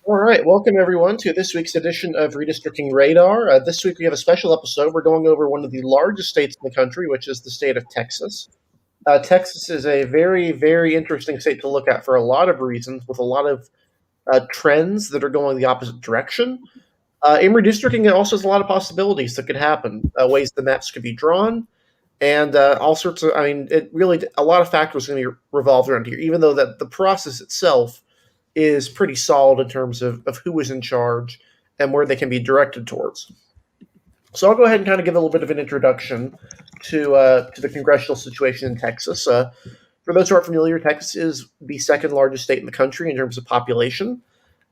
All right, welcome everyone to this week's edition of Redistricting Radar. This week we have a special episode. We're going over one of the largest states in the country, which is the state of Texas. Texas is a very, very interesting state to look at for a lot of reasons, with a lot of trends that are going the opposite direction. In redistricting, it also has a lot of possibilities that could happen, ways the maps could be drawn, and all sorts of. I mean, it really a lot of factors are going to be revolved around here. Even though that the process itself is pretty solid in terms of who is in charge and where they can be directed towards. So I'll go ahead and kind of give a little bit of an introduction to the congressional situation in Texas. For those who aren't familiar, Texas is the second largest state in the country in terms of population.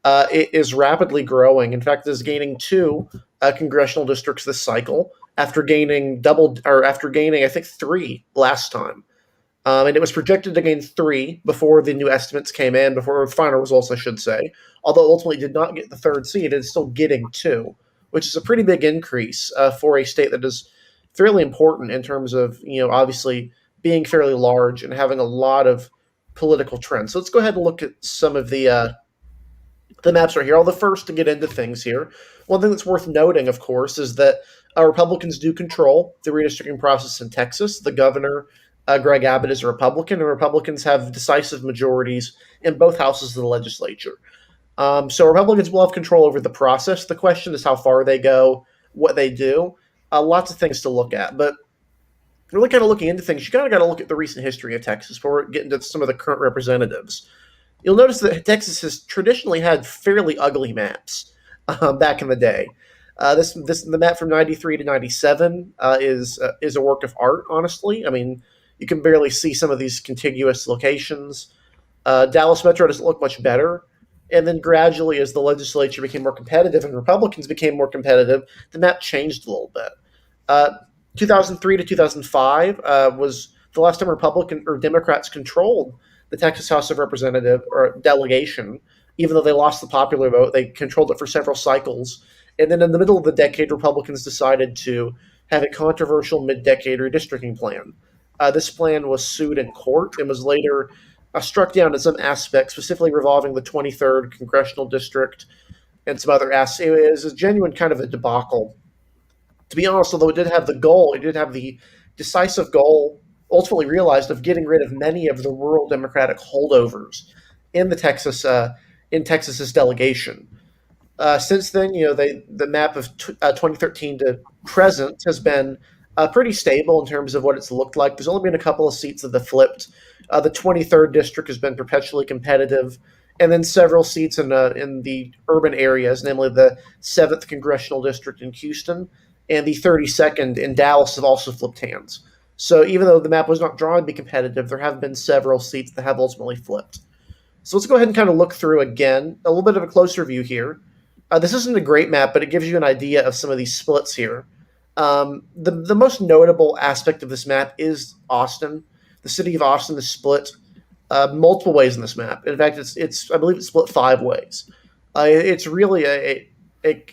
It is rapidly growing. In fact, it is gaining two congressional districts this cycle after gaining I think three last time. And it was projected to gain three before the new estimates came in, before final results, I should say. Although ultimately did not get the third seat, it's still getting two, which is a pretty big increase for a state that is fairly important in terms of, obviously being fairly large and having a lot of political trends. So let's go ahead and look at some of the maps right here. I'll the first to get into things here. One thing that's worth noting, of course, is that Republicans do control the redistricting process in Texas. The governor, Greg Abbott, is a Republican, and Republicans have decisive majorities in both houses of the legislature. So Republicans will have control over the process. The question is how far they go, what they do. Lots of things to look at. But really kind of looking into things, you kind of got to look at the recent history of Texas before we get into some of the current representatives. You'll notice that Texas has traditionally had fairly ugly maps back in the day. The map from '93 to '97 is a work of art. Honestly, I mean, you can barely see some of these contiguous locations. Dallas Metro doesn't look much better. And then gradually, as the legislature became more competitive and Republicans became more competitive, the map changed a little bit. 2003 to 2005 was the last time Republican or Democrats controlled the Texas House of Representatives or delegation. Even though they lost the popular vote, they controlled it for several cycles. And then in the middle of the decade, Republicans decided to have a controversial mid-decade redistricting plan. This plan was sued in court and was later struck down in some aspects, specifically revolving the 23rd Congressional District and some other aspects. It was a genuine kind of a debacle. To be honest, although it did have the decisive goal, ultimately realized, of getting rid of many of the rural Democratic holdovers in the Texas's delegation. Since then, the map of 2013 to present has been pretty stable in terms of what it's looked like. There's only been a couple of seats that have flipped. The 23rd district has been perpetually competitive, and then several seats in the urban areas, namely the 7th Congressional District in Houston and the 32nd in Dallas, have also flipped hands. So even though the map was not drawn to be competitive, there have been several seats that have ultimately flipped. So let's go ahead and kind of look through again, a little bit of a closer view here. This isn't a great map, but it gives you an idea of some of these splits here. The most notable aspect of this map is Austin. The city of Austin is split multiple ways in this map. In fact, I believe it's split 5 ways. It's really a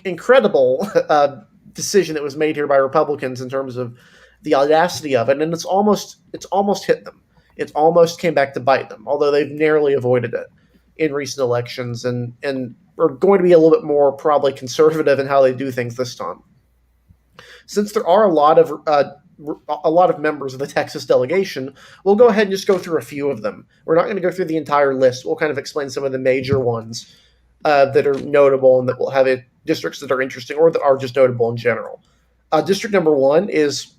incredible decision that was made here by Republicans in terms of the audacity of it, and it's almost hit them. It almost came back to bite them, although they've narrowly avoided it in recent elections, and are going to be a little bit more probably conservative in how they do things this time. Since there are a lot of members of the Texas delegation, we'll go ahead and just go through a few of them. We're not going to go through the entire list. We'll kind of explain some of the major ones that are notable and that will have districts that are interesting or that are just notable in general. District number 1 is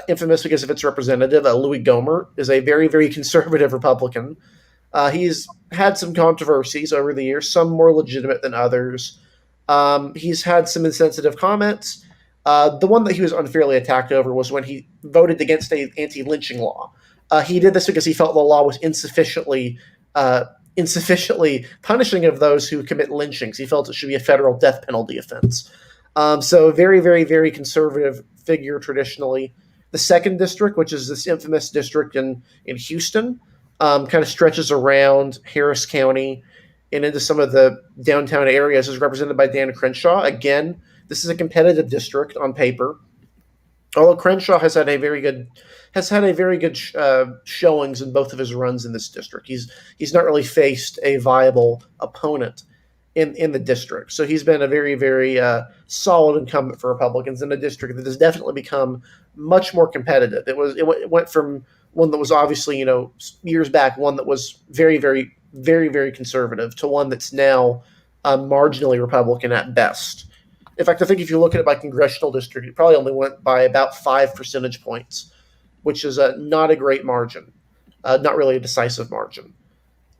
infamous because of its representative. Louis Gohmert is a very, very conservative Republican. He's had some controversies over the years, some more legitimate than others. He's had some insensitive comments. The one that he was unfairly attacked over was when he voted against an anti-lynching law. He did this because he felt the law was insufficiently punishing of those who commit lynchings. He felt it should be a federal death penalty offense. So very, very, very conservative figure traditionally. The 2nd district, which is this infamous district in Houston, kind of stretches around Harris County and into some of the downtown areas, is represented by Dan Crenshaw. Again, this is a competitive district on paper. Although Crenshaw has had a very good showings in both of his runs in this district. He's not really faced a viable opponent in the district. So he's been a very, very solid incumbent for Republicans in a district that has definitely become much more competitive. It went from one that was obviously, years back, one that was very, very, very, very conservative to one that's now marginally Republican at best. In fact, I think if you look at it by congressional district, it probably only went by about 5 percentage points, which is not a great margin, not really a decisive margin.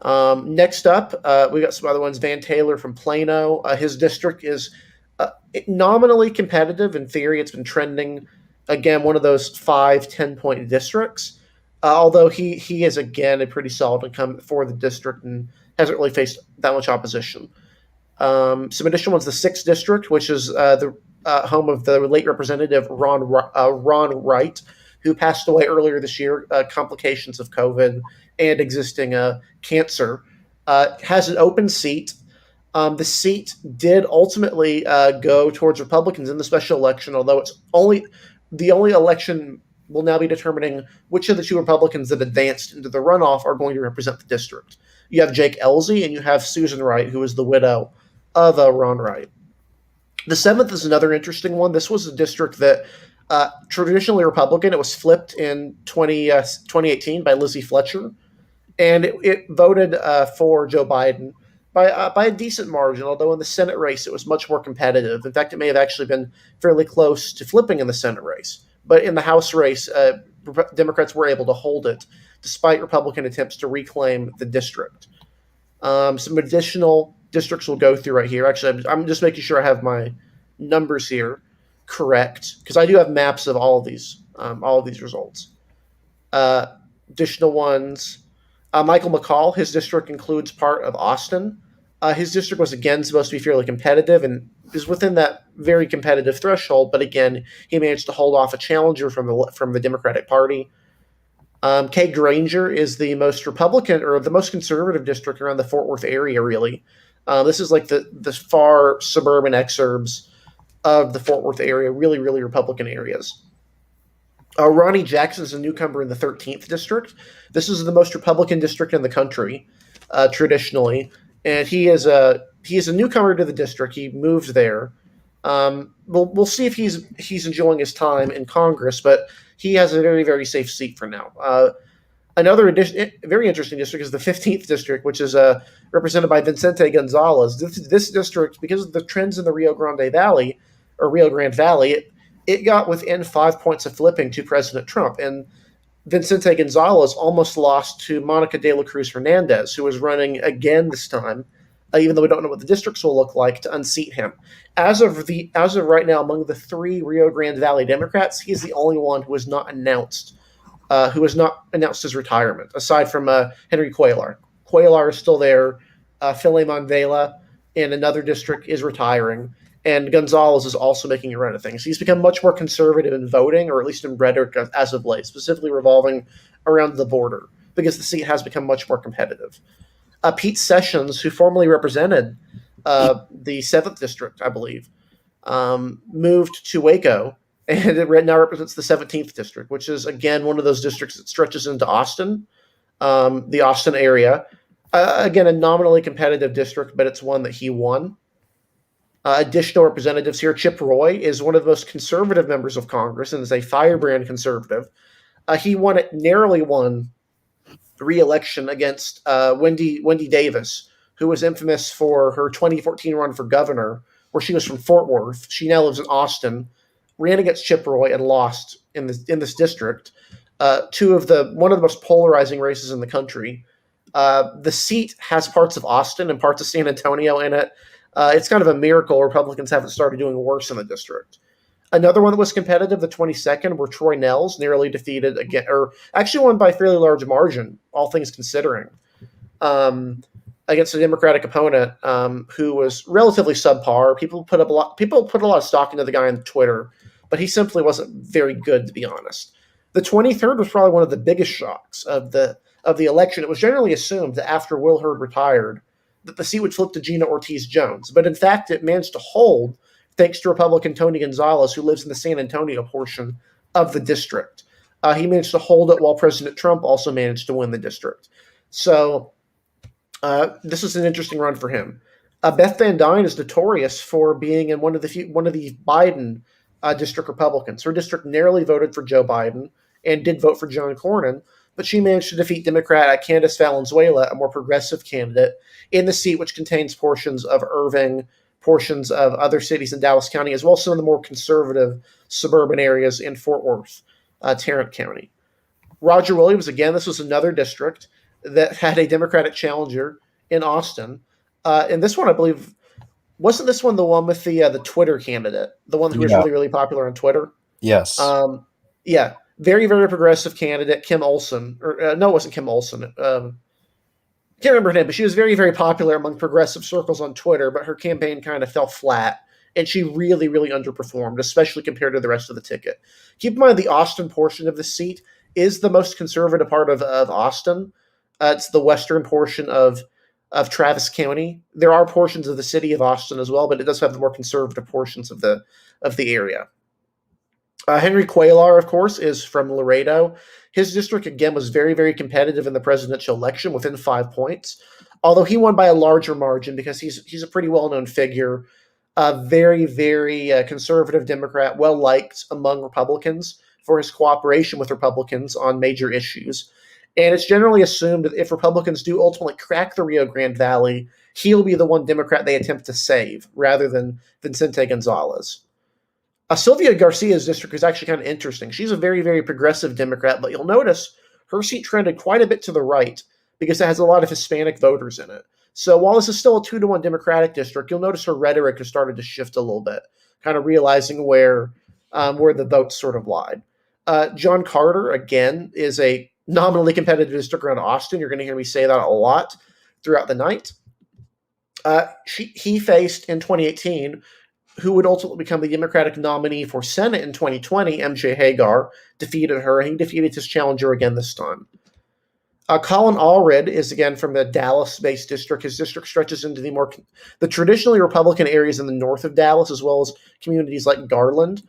Next up, we got some other ones. Van Taylor from Plano. His district is nominally competitive. In theory, it's been trending, again, one of those 5-10 point districts. Although he is, again, a pretty solid incumbent for the district and hasn't really faced that much opposition. Some additional ones: the 6th District, which is the home of the late Representative Ron Wright, who passed away earlier this year, complications of COVID and existing cancer, has an open seat. The seat did ultimately go towards Republicans in the special election, although the only election will now be determining which of the two Republicans that advanced into the runoff are going to represent the district. You have Jake Elsey and you have Susan Wright, who is the widow of Ron Wright. The 7th is another interesting one. This was a district that traditionally Republican. It was flipped in 2018 by Lizzie Fletcher, and it voted for Joe Biden by a decent margin, although in the Senate race it was much more competitive. In fact, it may have actually been fairly close to flipping in the Senate race. But in the House race, Democrats were able to hold it, despite Republican attempts to reclaim the district. Some additional districts we'll go through right here. Actually, I'm just making sure I have my numbers here correct, because I do have maps of all of these results. Additional ones. Michael McCall, his district includes part of Austin. His district was, again, supposed to be fairly competitive and is within that very competitive threshold, but again, he managed to hold off a challenger from the Democratic Party. Kay Granger is the most Republican or the most conservative district around the Fort Worth area, really. This is like the far suburban exurbs of the Fort Worth area, really, really Republican areas. Ronnie Jackson is a newcomer in the 13th district. This is the most Republican district in the country, traditionally, and he is a newcomer to the district. He moved there. We'll see if he's enjoying his time in Congress, but he has a very, very safe seat for now. Another very interesting district is the 15th district, which is represented by Vicente Gonzalez. This district, because of the trends in the Rio Grande Valley, it got within 5 points of flipping to President Trump. And Vicente Gonzalez almost lost to Monica de la Cruz Hernandez, who is running again this time, even though we don't know what the districts will look like, to unseat him. As of right now, among the 3 Rio Grande Valley Democrats, he's the only one who has not announced his retirement, aside from Henry Cuellar. Cuellar is still there. Philemon Vela in another district is retiring. And Gonzalez is also making a run of things. He's become much more conservative in voting, or at least in rhetoric as of late, specifically revolving around the border, because the seat has become much more competitive. Pete Sessions, who formerly represented the 7th district, I believe, moved to Waco, and it now represents the 17th district, which is, again, one of those districts that stretches into Austin, the Austin area. Again, a nominally competitive district, but it's one that he won. Additional representatives here. Chip Roy is one of the most conservative members of Congress and is a firebrand conservative. He narrowly won re-election against Wendy Davis, who was infamous for her 2014 run for governor, where she was from Fort Worth. She now lives in Austin. Ran against Chip Roy and lost in this district. One of the most polarizing races in the country. The seat has parts of Austin and parts of San Antonio in it. It's kind of a miracle Republicans haven't started doing worse in the district. Another one that was competitive, the 22nd, where Troy Nehls narrowly defeated again, or actually won by a fairly large margin, all things considering, against a Democratic opponent who was relatively subpar. People put a lot of stock into the guy on Twitter, but he simply wasn't very good, to be honest. The 23rd was probably one of the biggest shocks of the election. It was generally assumed that after Will Hurd retired, that the seat would flip to Gina Ortiz-Jones. But in fact, it managed to hold thanks to Republican Tony Gonzalez, who lives in the San Antonio portion of the district. He managed to hold it while President Trump also managed to win the district. So this was an interesting run for him. Beth Van Dyne is notorious for being in one of the Biden district Republicans. Her district narrowly voted for Joe Biden and did vote for John Cornyn, but she managed to defeat Democrat Candace Valenzuela, a more progressive candidate, in the seat which contains portions of Irving, portions of other cities in Dallas County, as well as some of the more conservative suburban areas in Fort Worth, Tarrant County. Roger Williams, again, this was another district that had a Democratic challenger in Austin. And this one, I believe, wasn't this one the one with the Twitter candidate, the one who was Yeah. really, really popular on Twitter? Yes. Yeah, very, very progressive candidate, Kim Olson. Or no, it wasn't Kim Olson. Can't remember her name, but she was very, very popular among progressive circles on Twitter, but her campaign kind of fell flat, and she really, really underperformed, especially compared to the rest of the ticket. Keep in mind the Austin portion of the seat is the most conservative part of Austin. It's the western portion of Travis County. There are portions of the city of Austin as well, but it does have the more conservative portions of the area. Henry Cuellar, of course, is from Laredo. His district, again, was very, very competitive in the presidential election within 5 points, although he won by a larger margin because he's a pretty well-known figure, a very, very conservative Democrat, well-liked among Republicans for his cooperation with Republicans on major issues. And it's generally assumed that if Republicans do ultimately crack the Rio Grande Valley, he'll be the one Democrat they attempt to save rather than Vicente Gonzalez. Sylvia Garcia's district is actually kind of interesting. She's a very, very progressive Democrat, but you'll notice her seat trended quite a bit to the right because it has a lot of Hispanic voters in it. So while this is still a 2-to-1 Democratic district, you'll notice her rhetoric has started to shift a little bit, kind of realizing where the votes sort of lied. John Carter, again, is a nominally competitive district around Austin. You're going to hear me say that a lot throughout the night. He faced in 2018 who would ultimately become the Democratic nominee for Senate in 2020, M.J. Hagar, defeated her, and he defeated his challenger again this time. Colin Allred is again from the Dallas-based district. His district stretches into the traditionally Republican areas in the north of Dallas, as well as communities like Garland.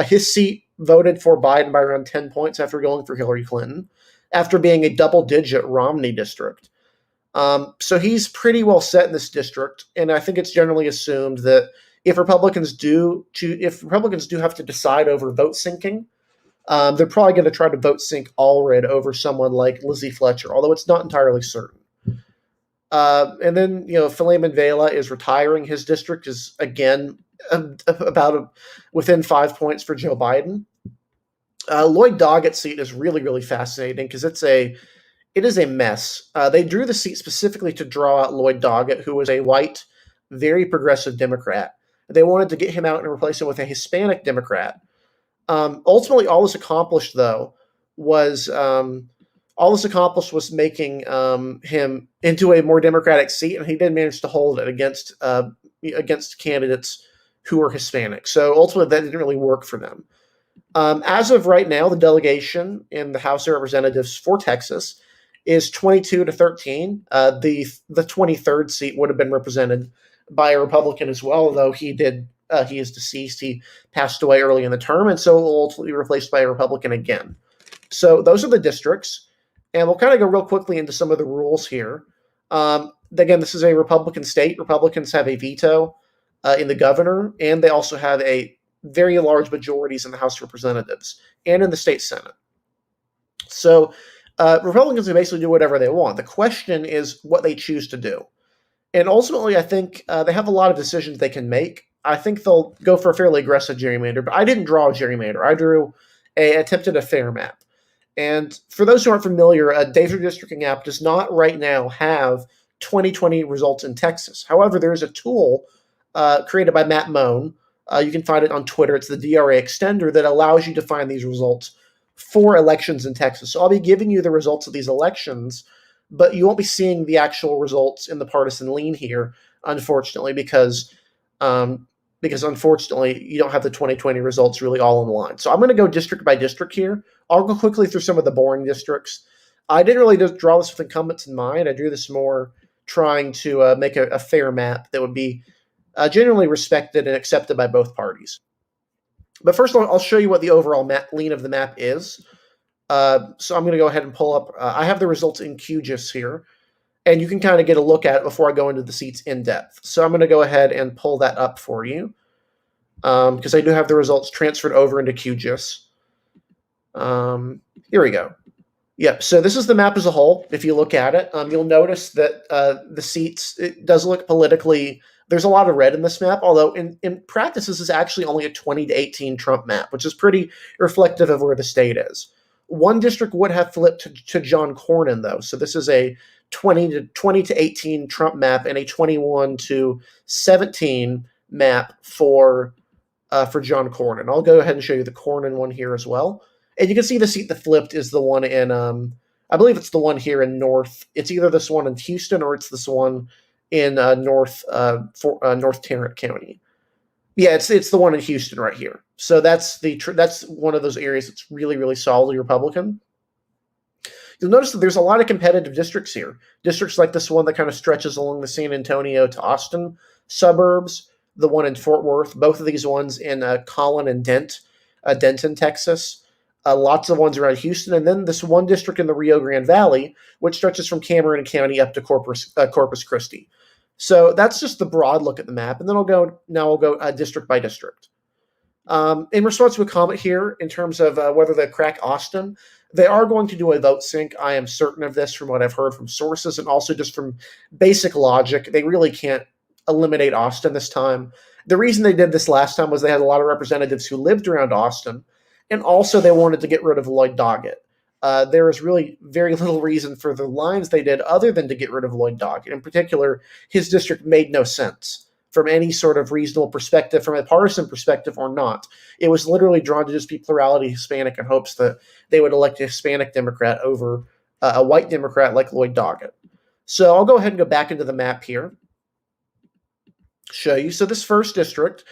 His seat voted for Biden by around 10 points after going for Hillary Clinton, after being a double-digit Romney district. So he's pretty well set in this district, and I think it's generally assumed that if Republicans do have to decide over vote sinking, they're probably going to try to vote sink Allred over someone like Lizzie Fletcher, although it's not entirely certain. And then, Philemon Vela is retiring. His district is, again, within 5 points for Joe Biden. Lloyd Doggett's seat is really, really fascinating because it is a mess. They drew the seat specifically to draw out Lloyd Doggett, who was a white, very progressive Democrat. They wanted to get him out and replace him with a Hispanic Democrat. Ultimately, all this accomplished was making him into a more Democratic seat, and he did manage to hold it against candidates who were Hispanic. So ultimately, that didn't really work for them. As of right now, the delegation in the House of Representatives for Texas is 22-13. The 23rd seat would have been represented by a Republican as well, though he is deceased. He passed away early in the term, and so will ultimately be replaced by a Republican again. So those are the districts, and we'll kind of go real quickly into some of the rules here. Again, this is a Republican state. Republicans have a veto in the governor, and they also have a very large majorities in the House of Representatives and in the state Senate. So Republicans can basically do whatever they want. The question is what they choose to do. And ultimately, I think they have a lot of decisions they can make. I think they'll go for a fairly aggressive gerrymander, but I didn't draw a gerrymander. I attempted a fair map. And for those who aren't familiar, a data redistricting app does not right now have 2020 results in Texas. However, there is a tool created by Matt Moan. You can find it on Twitter. It's the DRA extender that allows you to find these results for elections in Texas. So I'll be giving you the results of these elections, but you won't be seeing the actual results in the partisan lean here, unfortunately, because unfortunately you don't have the 2020 results really all in line. So I'm going to go district by district here. I'll go quickly through some of the boring districts. I didn't really just draw this with incumbents in mind. I drew this more trying to make a fair map that would be generally respected and accepted by both parties. But first, I'll show you what the overall lean of the map is. So I'm going to go ahead and pull up. I have the results in QGIS here. And you can kind of get a look at it before I go into the seats in depth. So I'm going to go ahead and pull that up for you because I do have the results transferred over into QGIS. Here we go. Yep. So this is the map as a whole. If you look at it, you'll notice that the seats, it does look politically, there's a lot of red in this map, although in practice, this is actually only a 20 to 18 Trump map, which is pretty reflective of where the state is. One district would have flipped to John Cornyn, though. So this is a 20 to 18 Trump map and a 21 to 17 map for John Cornyn. I'll go ahead and show you the Cornyn one here as well. And you can see the seat that flipped is the one in, I believe it's the one here in North. It's either this one in Houston or it's this one in North Tarrant County. Yeah, it's the one in Houston right here. So that's one of those areas that's really, really solidly Republican. You'll notice that there's a lot of competitive districts here. Districts like this one that kind of stretches along the San Antonio to Austin suburbs, the one in Fort Worth, both of these ones in Colin and Denton, Texas. Lots of ones around Houston, and then this one district in the Rio Grande Valley, which stretches from Cameron County up to Corpus Christi. So that's just the broad look at the map, and then I'll go district by district. In response to a comment here, in terms of whether they crack Austin, they are going to do a vote sync. I am certain of this from what I've heard from sources, and also just from basic logic. They really can't eliminate Austin this time. The reason they did this last time was they had a lot of representatives who lived around Austin, and also they wanted to get rid of Lloyd Doggett. There is really very little reason for the lines they did other than to get rid of Lloyd Doggett. In particular, his district made no sense from any sort of reasonable perspective, from a partisan perspective or not. It was literally drawn to just be plurality Hispanic in hopes that they would elect a Hispanic Democrat over a white Democrat like Lloyd Doggett. So I'll go ahead and go back into the map here, show you. So this first district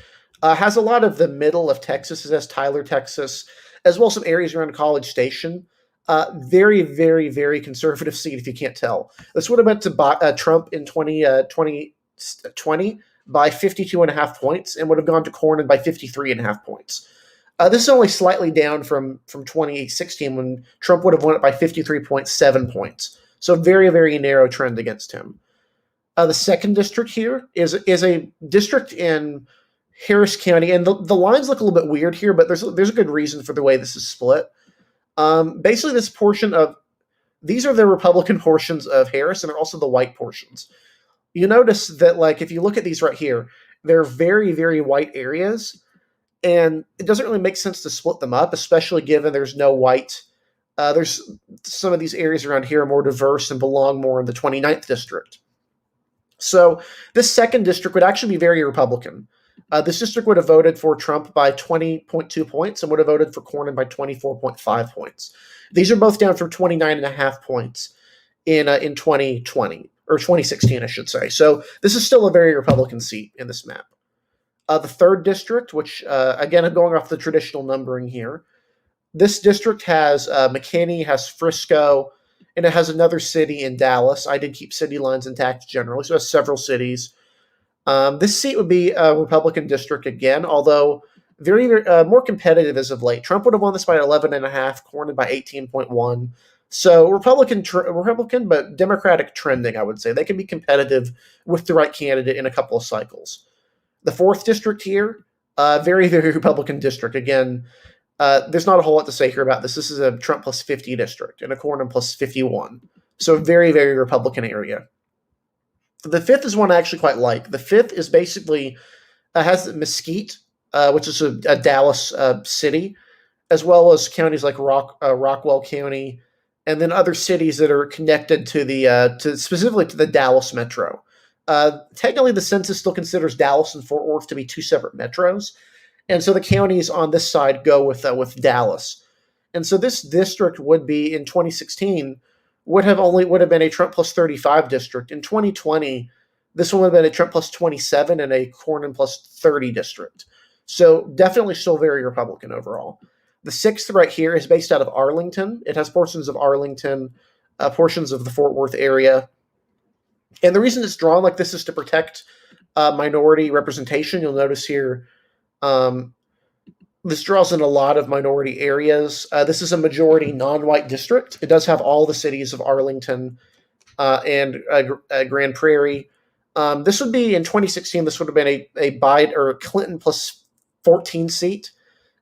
has a lot of the middle of Texas. It has Tyler, Texas, as well as some areas around College Station. Very, very, very conservative seat, if you can't tell. This would have been to Trump in 2020 by 52.5 points and would have gone to Cornyn by 53.5 points. This is only slightly down from 2016 when Trump would have won it by 53.7 points. So very, very narrow trend against him. The second district here is a district in Harris County, and the lines look a little bit weird here, but there's a good reason for the way this is split. Basically, this portion of these are the Republican portions of Harris, and they're also the white portions. You notice that, like, if you look at these right here, they're very, very white areas, and it doesn't really make sense to split them up, especially given there's no white. There's some of these areas around here are more diverse and belong more in the 29th district. So this second district would actually be very Republican. This district would have voted for Trump by 20.2 points and would have voted for Cornyn by 24.5 points. These are both down from 29.5 points in 2020, or 2016, I should say. So this is still a very Republican seat in this map. The third district, which, again, I'm going off the traditional numbering here. This district has McKinney, has Frisco, and it has another city in Dallas. I did keep city lines intact generally, so it has several cities. This seat would be a Republican district again, although very, very more competitive as of late. Trump would have won this by 11.5, Cornyn by 18.1. So Republican, but Democratic trending, I would say. They can be competitive with the right candidate in a couple of cycles. The fourth district here, very, very Republican district. Again, there's not a whole lot to say here about this. This is a Trump plus 50 district and a Cornyn plus 51. So very, very Republican area. The fifth is one I actually quite like. The fifth is basically has Mesquite, which is a Dallas city, as well as counties like Rockwell County, and then other cities that are connected to specifically to the Dallas metro. Technically, the census still considers Dallas and Fort Worth to be two separate metros, and so the counties on this side go with Dallas. And so this district would be in 2016 would have been a Trump plus 35 district. In 2020, this one would have been a Trump plus 27 and a Cornyn plus 30 district. So definitely still very Republican overall. The sixth right here is based out of Arlington. It has portions of Arlington, portions of the Fort Worth area. And the reason it's drawn like this is to protect minority representation. You'll notice here this draws in a lot of minority areas. This is a majority non-white district. It does have all the cities of Arlington and Grand Prairie. This would be in 2016. This would have been a Biden or Clinton plus 14 seat.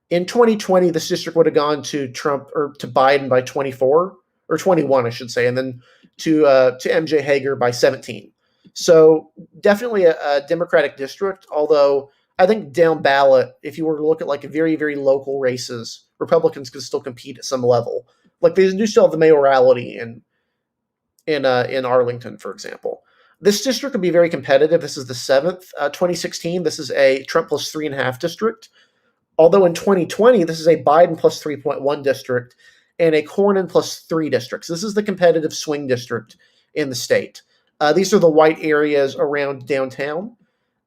In 2020, this district would have gone to Trump or to Biden by 24 or 21, I should say, and then to MJ Hager by 17. So definitely a Democratic district. Although I think down ballot, if you were to look at like very very local races, Republicans could still compete at some level. Like they do still have the mayoralty in Arlington, for example. This district would be very competitive. This is the seventh, 2016. This is a Trump plus 3.5 district. Although in 2020, this is a Biden plus 3.1 district and a Cornyn plus 3 districts. This is the competitive swing district in the state. These are the white areas around downtown,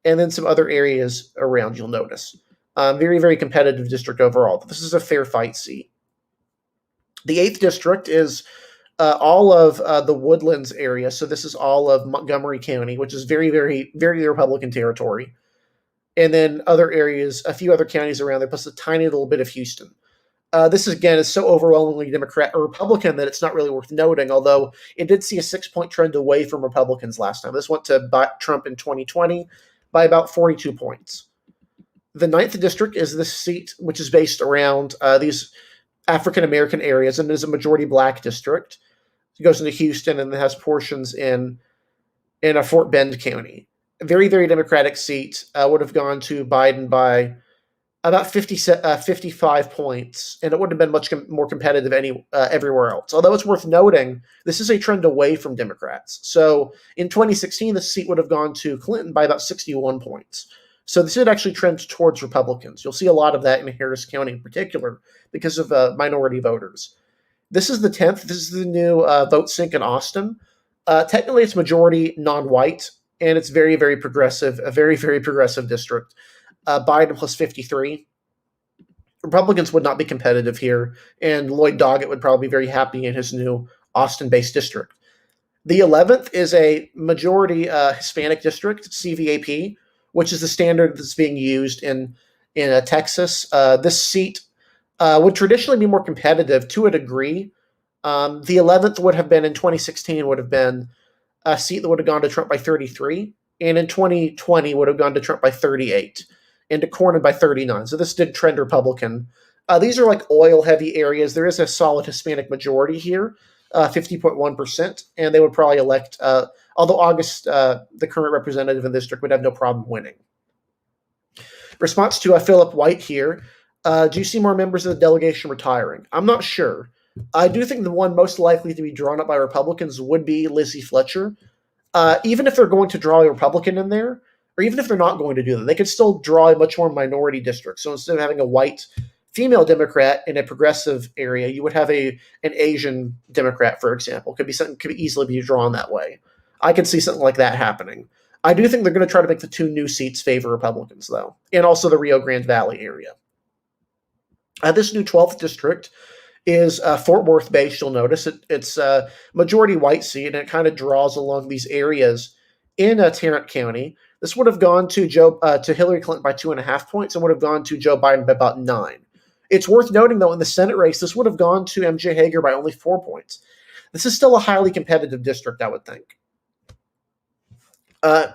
and then some other areas around, you'll notice. Very, very competitive district overall. This is a fair fight seat. The 8th district is all of the Woodlands area. So this is all of Montgomery County, which is very, very, very Republican territory. And then other areas, a few other counties around there, plus a tiny little bit of Houston. This, again, is so overwhelmingly Democrat or Republican that it's not really worth noting, although it did see a 6-point trend away from Republicans last time. This went to Trump in 2020 by about 42 points. The 9th district is this seat, which is based around these African-American areas, and is a majority black district. It goes into Houston and it has portions in a Fort Bend County. A very, very Democratic seat, would have gone to Biden by about 55 points, and it would have been much more competitive everywhere else. Although it's worth noting, this is a trend away from Democrats. So in 2016, the seat would have gone to Clinton by about 61 points. So this did actually trend towards Republicans. You'll see a lot of that in Harris County in particular because of minority voters. This is the 10th. This is the new vote sync in Austin. Technically, it's majority non-white, and it's very, very progressive, a very, very progressive district. Biden plus 53. Republicans would not be competitive here, and Lloyd Doggett would probably be very happy in his new Austin-based district. The 11th is a majority Hispanic district, CVAP, which is the standard that's being used in Texas. This seat would traditionally be more competitive to a degree. The 11th would have been in 2016 would have been a seat that would have gone to Trump by 33, and in 2020 would have gone to Trump by 38, and to Cornyn by 39. So this did trend Republican. These are like oil-heavy areas. There is a solid Hispanic majority here, 50.1%, and they would probably elect, although August, the current representative in the district, would have no problem winning. Response to Philip White here. Do you see more members of the delegation retiring? I'm not sure. I do think the one most likely to be drawn up by Republicans would be Lizzie Fletcher. Even if they're going to draw a Republican in there, or even if they're not going to do that, they could still draw a much more minority district. So instead of having a white female Democrat in a progressive area, you would have an Asian Democrat, for example. Could easily be drawn that way. I could see something like that happening. I do think they're going to try to make the 2 new seats favor Republicans, though, and also the Rio Grande Valley area. This new 12th district is Fort Worth based. You'll notice it's a majority white seat, and it kind of draws along these areas in Tarrant County. This would have gone to Hillary Clinton by 2.5 points, and would have gone to Joe Biden by about 9. It's worth noting, though, in the Senate race, this would have gone to MJ Hager by only 4 points. This is still a highly competitive district, I would think.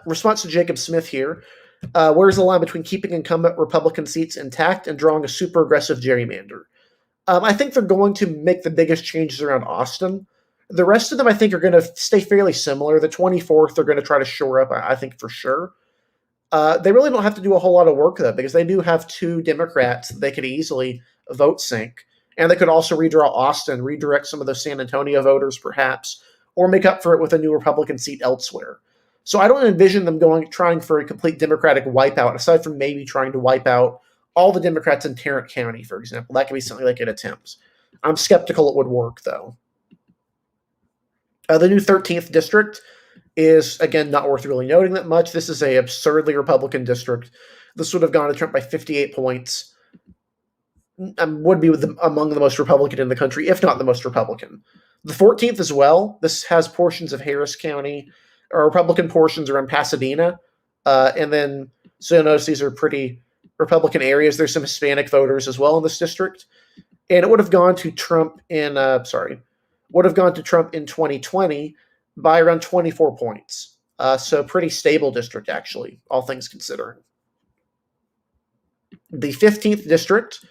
Response to Jacob Smith here. Where's the line between keeping incumbent Republican seats intact and drawing a super aggressive gerrymander? I think they're going to make the biggest changes around Austin. The rest of them, I think, are going to stay fairly similar. The 24th, they're going to try to shore up, I think, for sure. They really don't have to do a whole lot of work, though, because they do have 2 Democrats that they could easily vote sync. And they could also redraw Austin, redirect some of those San Antonio voters, perhaps, or make up for it with a new Republican seat elsewhere. So I don't envision them trying for a complete Democratic wipeout, aside from maybe trying to wipe out all the Democrats in Tarrant County, for example. That could be something they could attempt. I'm skeptical it would work, though. The new 13th district is, again, not worth really noting that much. This is a absurdly Republican district. This would have gone to Trump by 58 points. Would be among the most Republican in the country, if not the most Republican. The 14th as well. This has portions of Harris County, or Republican portions around Pasadena. And then, so you'll notice these are pretty Republican areas. There's some Hispanic voters as well in this district. And it would have gone to Trump in 2020. by around 24 points. So pretty stable district, actually, all things considered. The 15th district,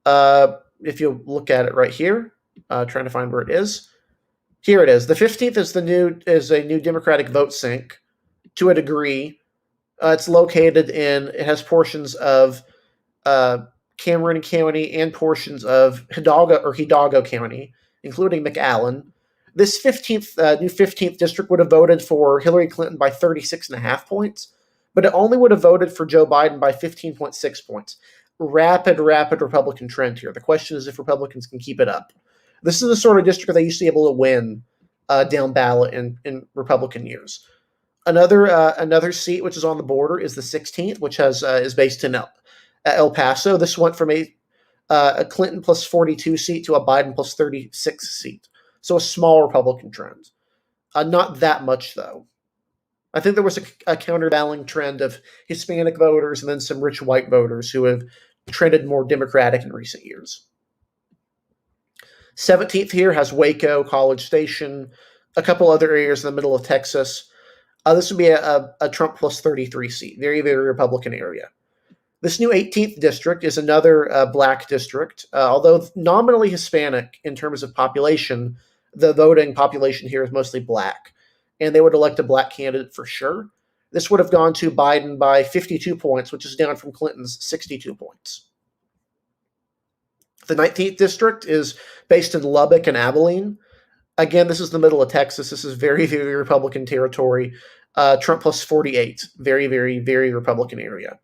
if you look at it right here, trying to find where it is. Here it is. The 15th is a new Democratic vote sink to a degree. It's located it has portions of Cameron County and portions of Hidalgo County, including McAllen. This new 15th district would have voted for Hillary Clinton by 36.5 points, but it only would have voted for Joe Biden by 15.6 points. Rapid Republican trend here. The question is if Republicans can keep it up. This is the sort of district they used to be able to win down ballot in Republican years. Another seat which is on the border is the 16th, which is based in El Paso. This went from a Clinton plus 42 seat to a Biden plus 36 seat. So a small Republican trend. Not that much, though. I think there was a counterbalancing trend of Hispanic voters and then some rich white voters who have trended more Democratic in recent years. 17th here has Waco, College Station, a couple other areas in the middle of Texas. This would be a Trump plus 33 seat, very Republican area. This new 18th district is another black district. Although nominally Hispanic in terms of population, the voting population here is mostly black, and they would elect a black candidate for sure. This would have gone to Biden by 52 points, which is down from Clinton's 62 points. The 19th district is based in Lubbock and Abilene. Again, this is the middle of Texas. This is very Republican territory. Trump plus 48. Very Republican area.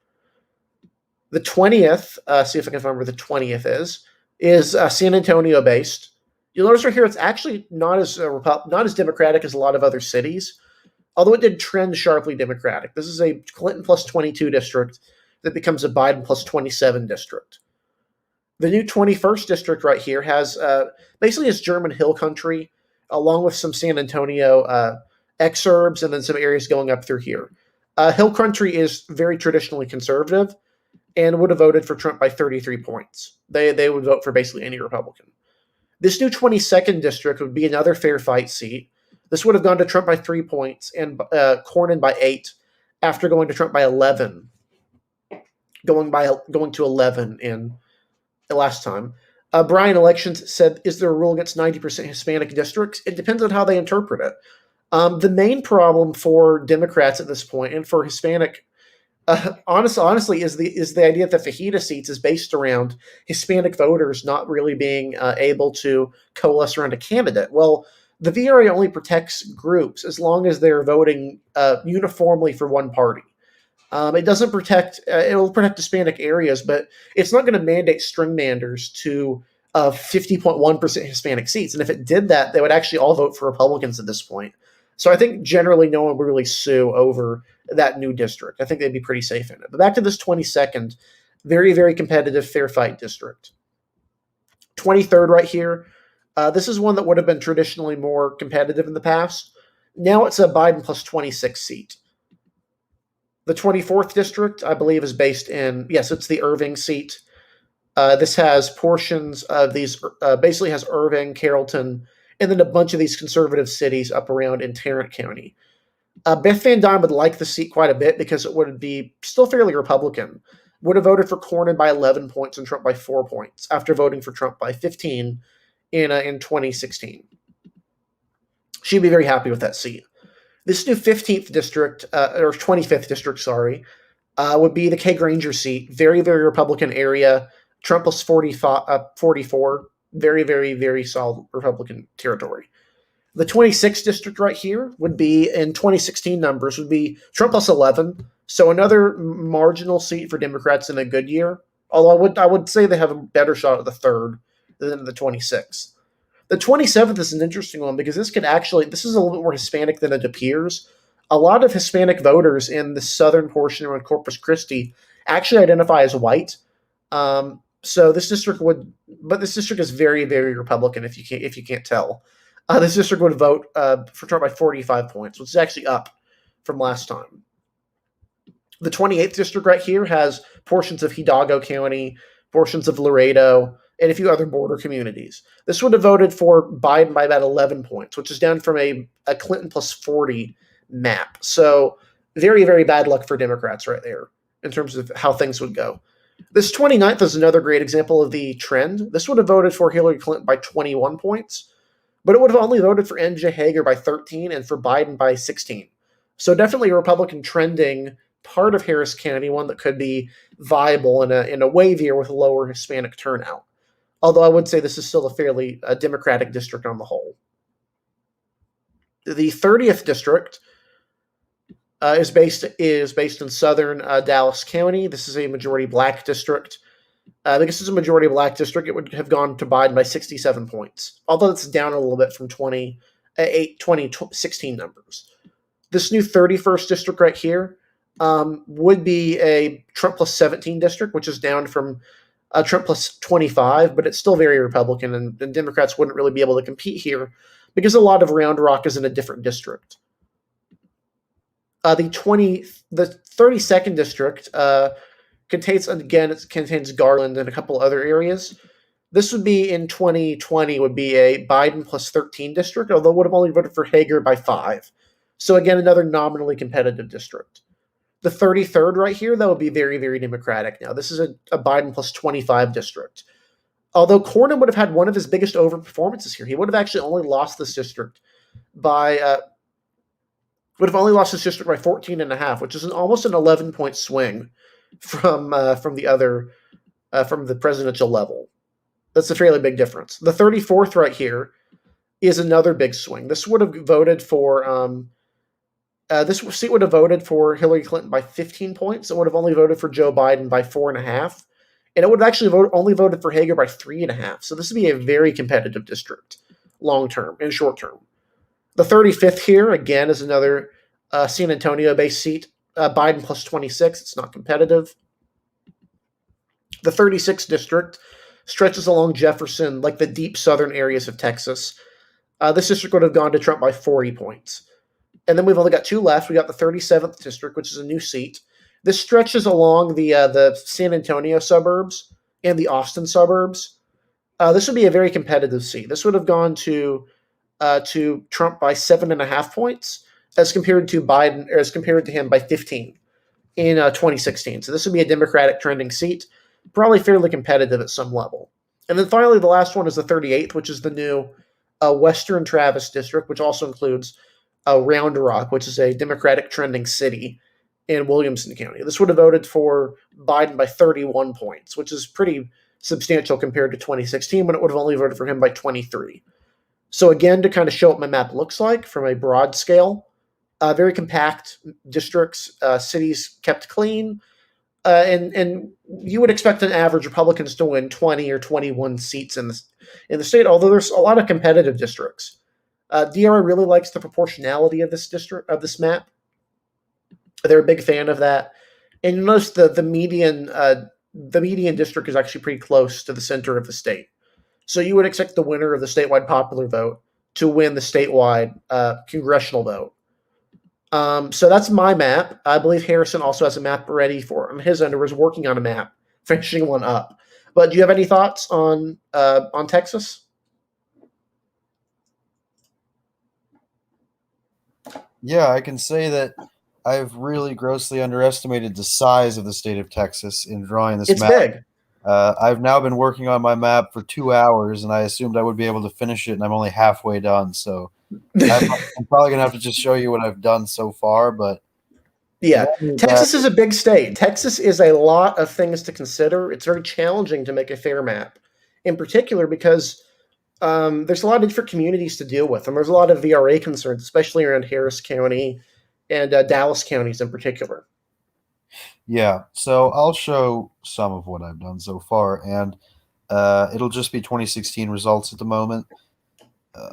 The 20th, see if I can find where the 20th is San Antonio based. You'll notice right here it's actually not as Democratic as a lot of other cities, although it did trend sharply Democratic. This is a Clinton plus 22 district that becomes a Biden plus 27 district. The new 21st district right here has basically is German Hill country, along with some San Antonio exurbs and then some areas going up through here. Hill country is very traditionally conservative and would have voted for Trump by 33 points. They would vote for basically any Republican. This new 22nd district would be another fair fight seat. This would have gone to Trump by 3 points and Cornyn by 8 after going to Trump by 11. Going to 11 in the last time. Brian Elections said, is there a rule against 90% Hispanic districts? It depends on how they interpret it. The main problem for Democrats at this point and for Hispanic honestly, is the idea that the fajita seats is based around Hispanic voters not really being able to coalesce around a candidate. Well, the VRA only protects groups as long as they're voting uniformly for one party. It doesn't protect. It will protect Hispanic areas, but it's not going to mandate stringmanders to 50.1% Hispanic seats. And if it did that, they would actually all vote for Republicans at this point. So I think generally no one would really sue over that new district. I think they'd be pretty safe in it. But back to this 22nd, very competitive fair fight district. 23rd right here. This is one that would have been traditionally more competitive in the past. Now it's a Biden plus 26 seat. The 24th district, I believe, is based in, yes, it's the Irving seat. This has portions of these, basically has Irving, Carrollton, and then a bunch of these conservative cities up around in Tarrant County. Beth Van Duyne would like the seat quite a bit because it would be still fairly Republican. Would have voted for Cornyn by 11 points and Trump by 4 points after voting for Trump by 15 in 2016. She'd be very happy with that seat. This new 15th district, or 25th district, sorry, would be the Kay Granger seat. Very Republican area. Trump plus 44. Very solid Republican territory. The 26th district right here would be, in 2016 numbers, would be Trump plus 11. So another marginal seat for Democrats in a good year. Although I would say they have a better shot at the third than the 26th. The 27th is an interesting one because this is a little bit more Hispanic than it appears. A lot of Hispanic voters in the southern portion around Corpus Christi actually identify as white. So this district is very Republican if you can't tell. This district would vote for Trump by 45 points, which is actually up from last time. The 28th district right here has portions of Hidalgo County, portions of Laredo, and a few other border communities. This would have voted for Biden by about 11 points, which is down from a Clinton plus 40 map. So very, very bad luck for Democrats right there in terms of how things would go. This 29th is another great example of the trend. This would have voted for Hillary Clinton by 21 points, but it would have only voted for MJ Hager by 13 and for Biden by 16. So definitely a Republican trending part of Harris County, one that could be viable in a wave year with a lower Hispanic turnout. Although I would say this is still a fairly Democratic district on the whole. The 30th district is based in southern Dallas County. This is a majority black district. Because it's a majority black district, it would have gone to Biden by 67 points, although it's down a little bit from 2016 numbers. This new 31st district right here would be a Trump plus 17 district, which is down from Trump plus 25, but it's still very Republican, and Democrats wouldn't really be able to compete here because a lot of Round Rock is in a different district. The 32nd district contains Garland and a couple other areas. This would be in 2020 would be a Biden plus 13 district, although would have only voted for Hager by 5. So again, another nominally competitive district. The 33rd right here, that would be very, very Democratic now. This is a Biden plus 25 district. Although Cornyn would have had one of his biggest overperformances here. He would have actually only lost this district by 14.5, which is almost an 11-point swing from the presidential level. That's a fairly big difference. The 34th right here is another big swing. This would have voted for this seat would have voted for Hillary Clinton by 15 points. It would have only voted for Joe Biden by 4.5, and it would have actually only voted for Hager by 3.5. So this would be a very competitive district, long term and short term. The 35th here again is another San Antonio-based seat. Biden plus 26. It's not competitive. The 36th district stretches along Jefferson, like the deep southern areas of Texas. This district would have gone to Trump by 40 points. And then we've only got two left. We got the 37th district, which is a new seat. This stretches along the San Antonio suburbs and the Austin suburbs. This would be a very competitive seat. This would have gone to Trump by 7.5 points, as compared to him by 15 in 2016. So this would be a Democratic trending seat, probably fairly competitive at some level. And then finally, the last one is the 38th, which is the new Western Travis district, which also includes Round Rock, which is a Democratic trending city in Williamson County. This would have voted for Biden by 31 points, which is pretty substantial compared to 2016, when it would have only voted for him by 23. So again, to kind of show what my map looks like from a broad scale, very compact districts, cities kept clean, and you would expect an average Republicans to win 20 or 21 seats in the state, although there's a lot of competitive districts. DRI really likes the proportionality of this map. They're a big fan of that, and you notice the median district is actually pretty close to the center of the state. So you would expect the winner of the statewide popular vote to win the statewide congressional vote. So that's my map. I believe Harrison also has a map ready on his end, or is working on a map, finishing one up. But do you have any thoughts on Texas? Yeah, I can say that I've really grossly underestimated the size of the state of Texas in drawing this map. It's big. I've now been working on my map for 2 hours, and I assumed I would be able to finish it, and I'm only halfway done. So I'm probably going to have to just show you what I've done so far. But yeah, Texas is a big state. Texas is a lot of things to consider. It's very challenging to make a fair map, in particular because there's a lot of different communities to deal with, and there's a lot of VRA concerns, especially around Harris County and Dallas counties in particular. Yeah, so I'll show some of what I've done so far, and it'll just be 2016 results at the moment.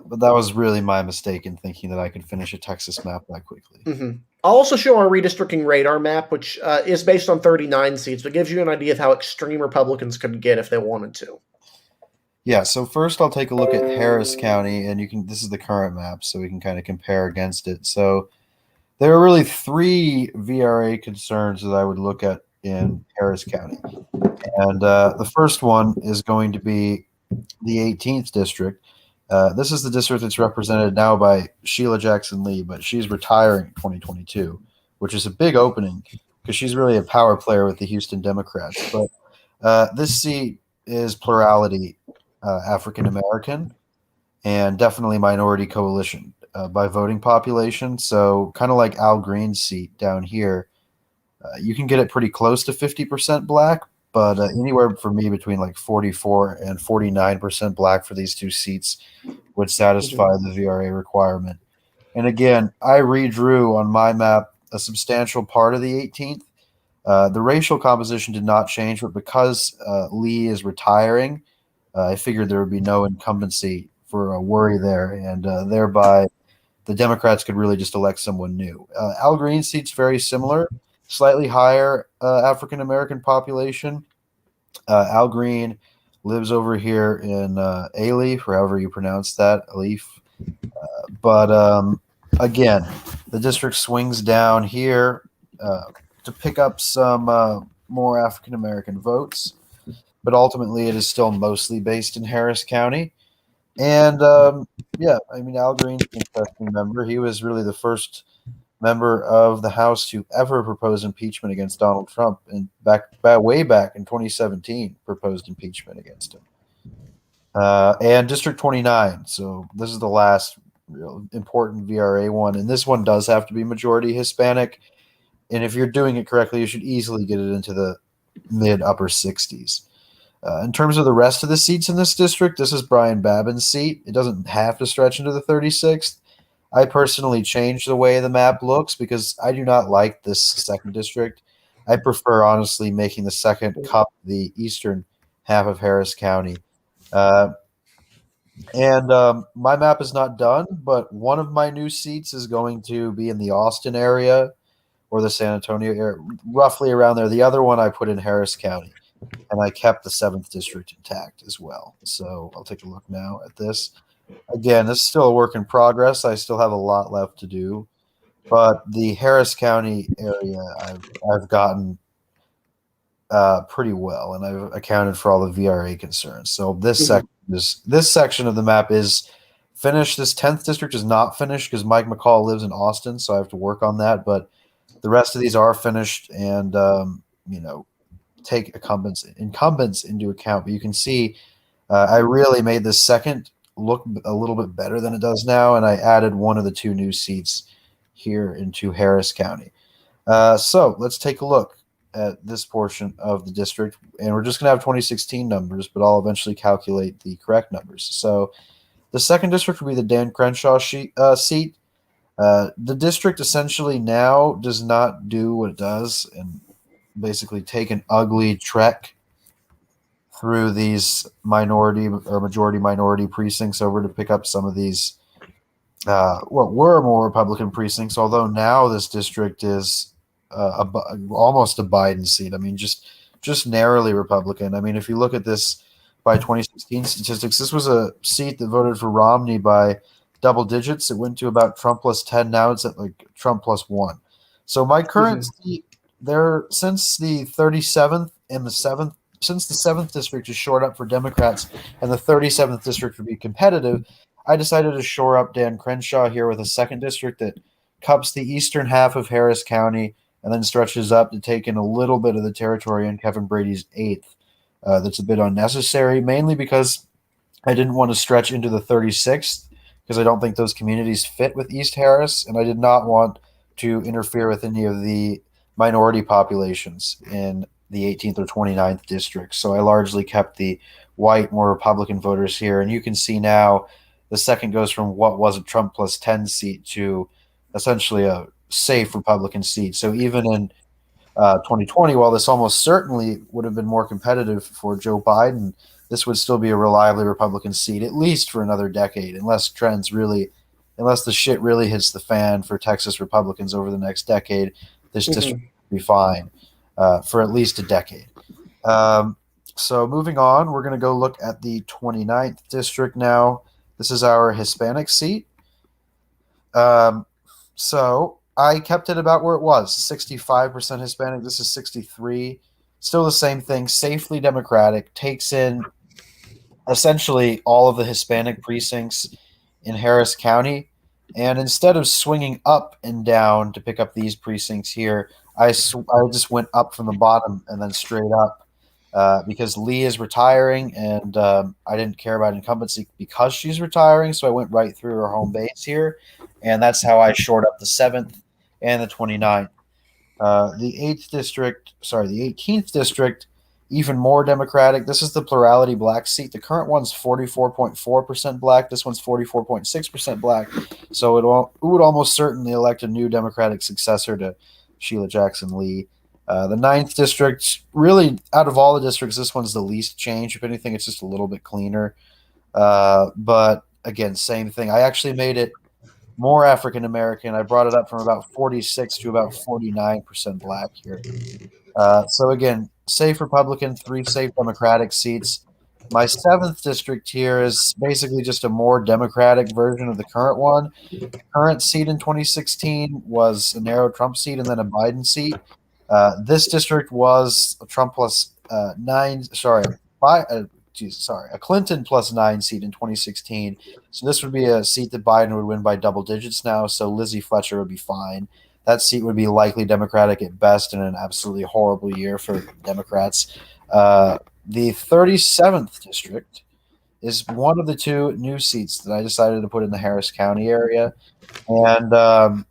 But that was really my mistake in thinking that I could finish a Texas map that quickly. Mm-hmm. I'll also show our redistricting radar map, which is based on 39 seats, but gives you an idea of how extreme Republicans could get if they wanted to. Yeah, so first I'll take a look at Harris County, and this is the current map, so we can kind of compare against it. So there are really 3 VRA concerns that I would look at in Harris County. And the first one is going to be the 18th district. This is the district that's represented now by Sheila Jackson Lee, but she's retiring in 2022, which is a big opening because she's really a power player with the Houston Democrats. But this seat is plurality African American and definitely minority coalition by voting population. So kind of like Al Green's seat down here, you can get it pretty close to 50% black, but anywhere for me between like 44 and 49% black for these two seats would satisfy the VRA requirement. And again, I redrew on my map a substantial part of the 18th. The racial composition did not change, but because Lee is retiring, I figured there would be no incumbency for a worry there, and thereby the Democrats could really just elect someone new. Al Green's seat's very similar, slightly higher African American population. Al Green lives over here in Alief, or however you pronounce that, Alief. But again, the district swings down here to pick up some more African American votes, but ultimately it is still mostly based in Harris County. And yeah, I mean, Al Green's an interesting member. He was really the first member of the House to ever propose impeachment against Donald Trump, and way back in 2017, proposed impeachment against him. And District 29. So this is the last real important VRA one, and this one does have to be majority Hispanic. And if you're doing it correctly, you should easily get it into the mid upper 60s. In terms of the rest of the seats in this district, this is Brian Babin's seat. It doesn't have to stretch into the 36th. I personally changed the way the map looks because I do not like this second district. I prefer, honestly, making the second cup the eastern half of Harris County. And my map is not done, but one of my new seats is going to be in the Austin area or the San Antonio area, roughly around there. The other one I put in Harris County, and I kept the 7th district intact as well. So I'll take a look now at this. Again, this is still a work in progress. I still have a lot left to do, but the Harris County area I've gotten pretty well, and I've accounted for all the VRA concerns. So this section of the map is finished. This 10th district is not finished because Mike McCall lives in Austin, so I have to work on that. But the rest of these are finished, and take incumbents into account. But you can see I really made this second look a little bit better than it does now, and I added one of the two new seats here into Harris County. So let's take a look at this portion of the district, and we're just going to have 2016 numbers, but I'll eventually calculate the correct numbers. So the second district will be the Dan Crenshaw seat. The district essentially now does not do what it does and basically take an ugly trek through these minority or majority minority precincts over to pick up some of these what were more Republican precincts, although now this district is almost a Biden seat. I mean, just narrowly Republican. I mean, if you look at this by 2016 statistics, this was a seat that voted for Romney by double digits. It went to about Trump plus 10. Now it's at like Trump plus 1. So my current seat there, since the 37th and the 7th, since the 7th district is shored up for Democrats and the 37th district would be competitive, I decided to shore up Dan Crenshaw here with a second district that cups the eastern half of Harris County and then stretches up to take in a little bit of the territory in Kevin Brady's 8th. That's a bit unnecessary, mainly because I didn't want to stretch into the 36th because I don't think those communities fit with East Harris, and I did not want to interfere with any of the minority populations in the 18th or 29th districts. So I largely kept the white, more Republican voters here. And you can see now the second goes from what was a Trump plus 10 seat to essentially a safe Republican seat. So even in 2020, while this almost certainly would have been more competitive for Joe Biden, this would still be a reliably Republican seat, at least for another decade, unless the shit really hits the fan for Texas Republicans over the next decade. This district will be fine for at least a decade. So moving on, we're going to go look at the 29th district now. This is our Hispanic seat. So I kept it about where it was, 65% Hispanic. This is 63. Still the same thing, safely Democratic, takes in essentially all of the Hispanic precincts in Harris County. And instead of swinging up and down to pick up these precincts here, I just went up from the bottom and then straight up because Lee is retiring, and I didn't care about incumbency because she's retiring, so I went right through her home base here, and that's how I shored up the 7th and the 29th. The 18th district, even more Democratic. This is the plurality black seat. The current one's 44.4% black. This one's 44.6% black. So it would almost certainly elect a new Democratic successor to Sheila Jackson Lee. The 9th district, really, out of all the districts, this one's the least change. If anything, it's just a little bit cleaner. But again, same thing. I actually made it more African American. I brought it up from about 46 to about 49% black here. So again, safe Republican, 3 safe Democratic seats. My 7th district here is basically just a more Democratic version of the current one. The current seat in 2016 was a narrow Trump seat and then a Biden seat. This district was a Trump plus 9. Sorry, a Clinton plus 9 seat in 2016. So this would be a seat that Biden would win by double digits now. So Lizzie Fletcher would be fine. That seat would be likely Democratic at best in an absolutely horrible year for Democrats. The 37th district is one of the 2 new seats that I decided to put in the Harris County area. And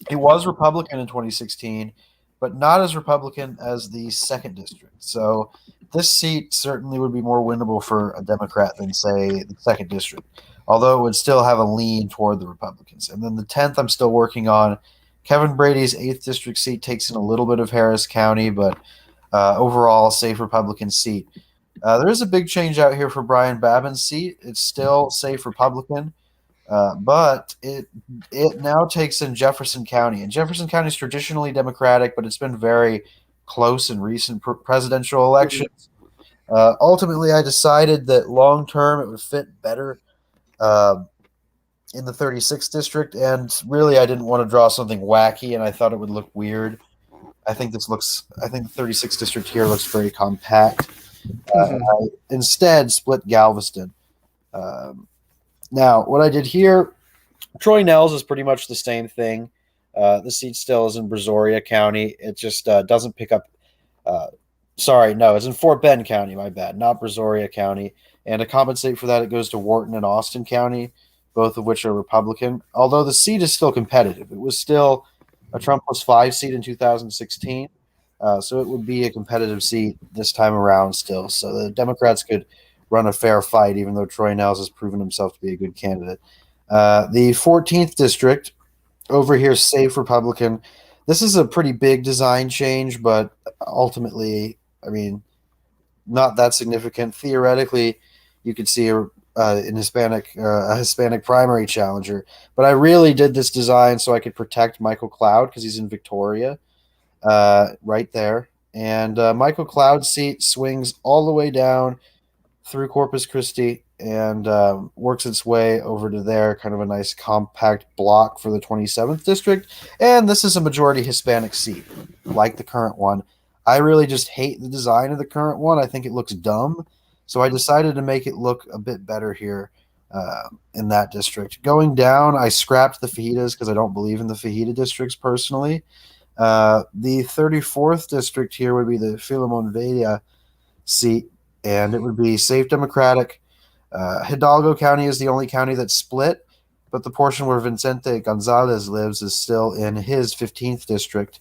it was Republican in 2016, but not as Republican as the 2nd district. So this seat certainly would be more winnable for a Democrat than, say, the 2nd district, although it would still have a lean toward the Republicans. And then the 10th I'm still working on. Kevin Brady's 8th district seat takes in a little bit of Harris County, but overall, safe Republican seat. There is a big change out here for Brian Babin's seat. It's still safe Republican, but it now takes in Jefferson County. And Jefferson County is traditionally Democratic, but it's been very close in recent presidential elections. Ultimately, I decided that long term it would fit better in the 36th district, and really I didn't want to draw something wacky, and I thought it would look weird. I think the 36th district here looks very compact. I instead split Galveston. Now, what I did here, Troy Nels is pretty much the same thing. The seat still is in Brazoria County. It just doesn't pick up. It's in Fort Bend County. My bad, not Brazoria County. And to compensate for that, it goes to Wharton and Austin County, both of which are Republican. Although the seat is still competitive, it was still a Trump plus 5 seat in 2016. So it would be a competitive seat this time around still. So the Democrats could run a fair fight, even though Troy Nels has proven himself to be a good candidate. The 14th district over here, safe Republican. This is a pretty big design change, but ultimately, I mean, not that significant. Theoretically, you could see a Hispanic primary challenger, but I really did this design so I could protect Michael Cloud because he's in Victoria, right there. And Michael Cloud's seat swings all the way down through Corpus Christi and works its way over to there, kind of a nice compact block for the 27th district. And this is a majority Hispanic seat, like the current one. I really just hate the design of the current one. I think it looks dumb. So I decided to make it look a bit better here in that district. Going down, I scrapped the fajitas because I don't believe in the fajita districts personally. The 34th district here would be the Philemon Vela seat, and it would be safe Democratic. Hidalgo County is the only county that's split, but the portion where Vicente Gonzalez lives is still in his 15th district.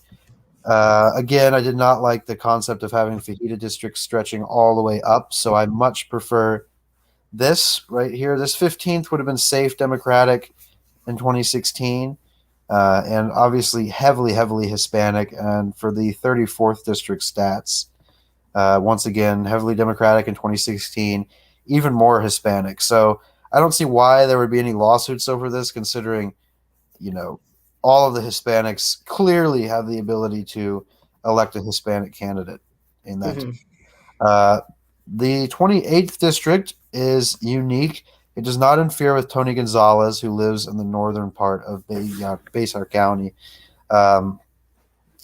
Again, I did not like the concept of having fajita districts stretching all the way up, so I much prefer this right here. This 15th would have been safe Democratic in 2016, and obviously heavily Hispanic. And for the 34th district stats, once again, heavily Democratic in 2016, even more Hispanic. So I don't see why there would be any lawsuits over this, considering, all of the Hispanics clearly have the ability to elect a Hispanic candidate in that. The 28th district is unique. It does not interfere with Tony Gonzalez, who lives in the northern part of Baysar County.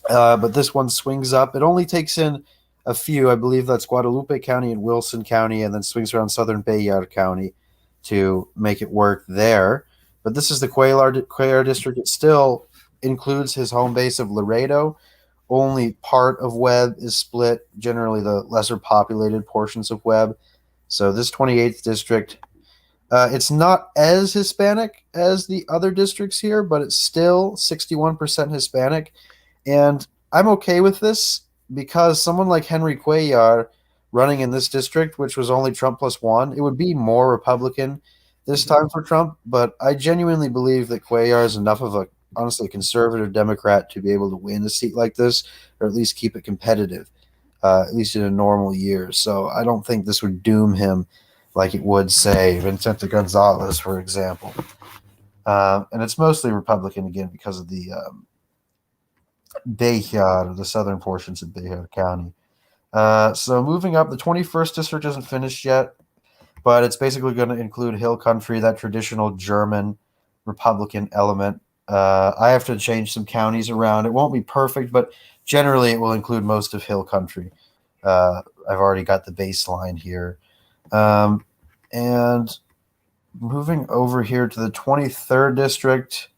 But this one swings up. It only takes in a few. I believe that's Guadalupe County and Wilson County, and then swings around southern Bayard County to make it work there. But this is the Cuellar district. It still includes his home base of Laredo. Only part of Webb is split, generally the lesser populated portions of Webb. So this 28th district, it's not as Hispanic as the other districts here, but it's still 61% Hispanic. And I'm okay with this because someone like Henry Cuellar running in this district, which was only Trump plus one, it would be more Republican this time for Trump. But I genuinely believe that Cuellar is enough of a, honestly, conservative Democrat to be able to win a seat like this, or at least keep it competitive, at least in a normal year. So I don't think this would doom him like it would, say, Vicente Gonzalez, for example. And it's mostly Republican, again, because of the Bayard, the southern portions of Bayard County. So moving up, the 21st district isn't finished yet, but it's basically going to include Hill Country, that traditional German Republican element. I have to change some counties around. It won't be perfect, but generally it will include most of Hill Country. I've already got the baseline here. And moving over here to the 23rd district,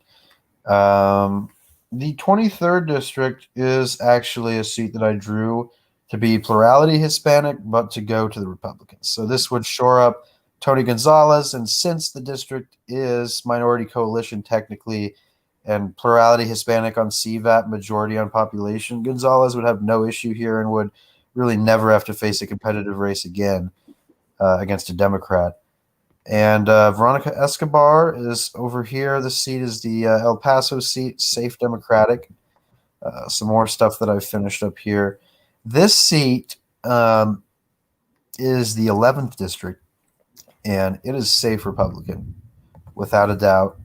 the 23rd district is actually a seat that I drew to be plurality Hispanic, but to go to the Republicans. So this would shore up Tony Gonzalez, and since the district is minority coalition technically and plurality Hispanic on CVAT, majority on population, Gonzalez would have no issue here and would really never have to face a competitive race again against a Democrat. And Veronica Escobar is over here. The seat is the El Paso seat, safe Democratic. Some more stuff that I've finished up here. This seat is the 11th district, and it is safe Republican, without a doubt.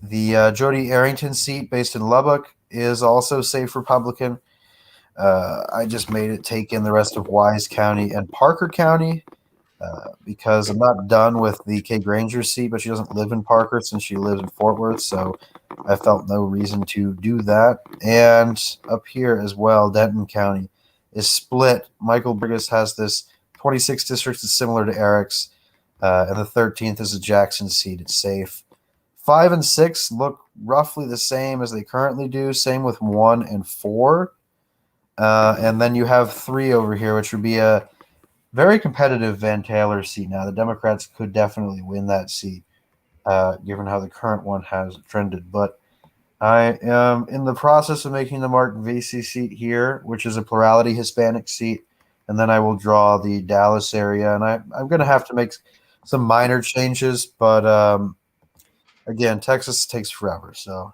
The Jody Arrington seat, based in Lubbock, is also safe Republican. I just made it take in the rest of Wise County and Parker County. Because I'm not done with the Kay Granger seat, but she doesn't live in Parker since she lives in Fort Worth, so I felt no reason to do that. And up here as well, Denton County is split. Michael Burgess has this 26 districts that's similar to Eric's, and the 13th is a Jackson seat. It's safe. 5 and 6 look roughly the same as they currently do. Same with 1 and 4. And then you have 3 over here, which would be a very competitive Van Taylor seat. Now, the Democrats could definitely win that seat, given how the current one has trended. But I am in the process of making the Mark Vasey seat here, which is a plurality Hispanic seat. And then I will draw the Dallas area. And I'm going to have to make some minor changes. But again, Texas takes forever. So.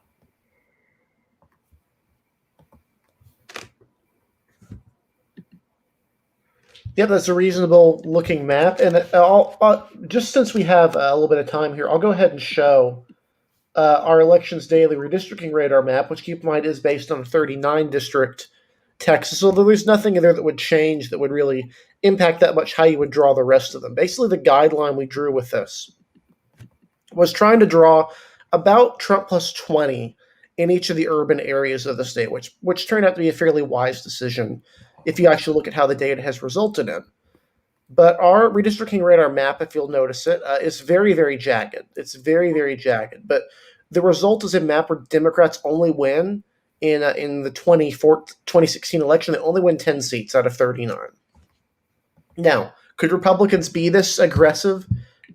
Yeah, that's a reasonable looking map. And just since we have a little bit of time here, I'll go ahead and show our Elections Daily Redistricting Radar Map, which, keep in mind, is based on 39 district Texas. Although there's nothing in there that would change that would really impact that much how you would draw the rest of them. Basically, the guideline we drew with this was trying to draw about Trump plus 20 in each of the urban areas of the state, which turned out to be a fairly wise decision if you actually look at how the data has resulted in. But our redistricting radar map, if you'll notice it, is very, very jagged. It's very, very jagged. But the result is a map where Democrats only win in the 2016 election. They only win 10 seats out of 39. Now, could Republicans be this aggressive